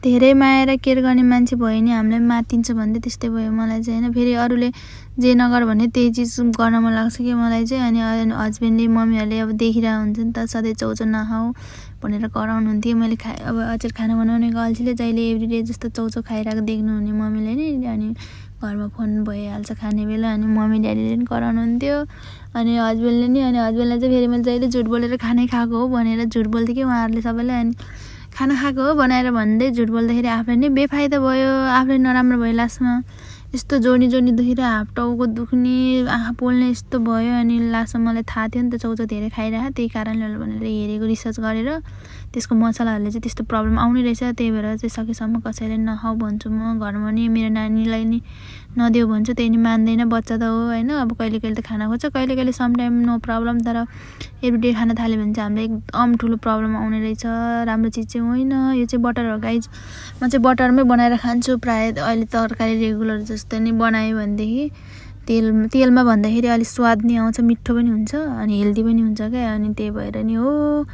धेरै माया र केयर गर्ने मान्छे भयो नि हामीलाई मातिन्छ भन्दै त्यस्तै भयो मलाई चाहिँ हैन। फेरि अरूले जे नगर भने त्यही चिज गर्न मन लाग्छ कि मलाई चाहिँ। अनि हस्बेन्डले मम्मीहरूले अब देखिरहेको हुन्छ नि त, सधैँ चौचो नखाऊ भनेर कराउनुहुन्थ्यो। मैले अब अचार खाना बनाउनेको अल्छीले जहिले एभ्रिडे जस्तो चौचो खाइरहेको देख्नुहुने मम्मीले नि। अनि घरमा फोन भइहाल्छ खाने बेला, अनि मम्मी ड्याडीले नि कराउनुहुन्थ्यो। अनि हस्बेन्डलाई चाहिँ फेरि मैले जहिले झुट बोलेर खानै खाएको हो भनेर झुट बोल्थेँ कि उहाँहरूले सबैलाई। अनि खाना खाएको हो बनाएर भन्दै झुट बोल्दाखेरि आफूलाई नै बेफाइदा भयो, आफूलाई नराम्रो भयो लास्टमा। यस्तो जोड्नी दुखेर हात टाउको दुख्ने, आँखा पोल्ने यस्तो भयो। अनि लास्टमा मलाई थाहा थियो नि त चौचो धेरै खाइरहेको, त्यही कारणले होला भनेर हेरेको, रिसर्च गरेर त्यसको मसलाहरूले चाहिँ त्यस्तो प्रब्लम आउने रहेछ। त्यही भएर चाहिँ सकेसम्म कसैले नखाऊ भन्छु म। घरमा नि मेरो नानीलाई नि नदेऊ भन्छु, त्यही नि मान्दैन, बच्चा त हो हैन। अब कहिले कहिले त खाना खोज्छ, कहिले कहिले समटाइम नो प्रब्लम। तर एभ्रिडे खाना थाल्यो भने चाहिँ हामीलाई एकदम ठुलो प्रब्लम आउने रहेछ। राम्रो चिज चाहिँ होइन यो चाहिँ। बटर हो गाइज, म चाहिँ बटरमै बनाएर खान्छु प्रायः। अहिले तरकारी रेगुलर जस्तो नै बनायो भनेदेखि तेलमा भन्दाखेरि अलिक स्वाद नि आउँछ, मिठो पनि हुन्छ, अनि हेल्दी पनि हुन्छ क्या। अनि त्यही भएर नि हो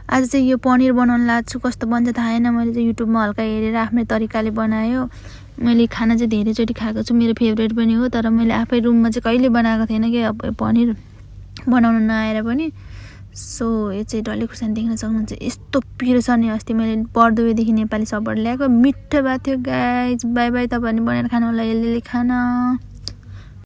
आज चाहिँ यो पनिर बनाउन लाग्छु। कस्तो बन्छ थाहा छैन, मैले चाहिँ युट्युबमा हल्का हेरेर आफ्नै तरिकाले बनायो। मैले खाना चाहिँ धेरैचोटि खाएको छु, मेरो फेभरेट पनि हो। तर मैले आफै रुममा चाहिँ कहिले बनाएको थिएन कि अब पनिर बनाउन नआएर पनि। सो यो चाहिँ डल्ले खुर्सानी देख्न सक्नुहुन्छ, यस्तो पिरो छ नि। अस्ति मैले पर्दोदेखि नेपाली सबबाट ल्याएको, मिठो भएको थियो गाइज। बाई बाई, तपाईँहरूले बनाएर खानु होला हेल्दी खाना।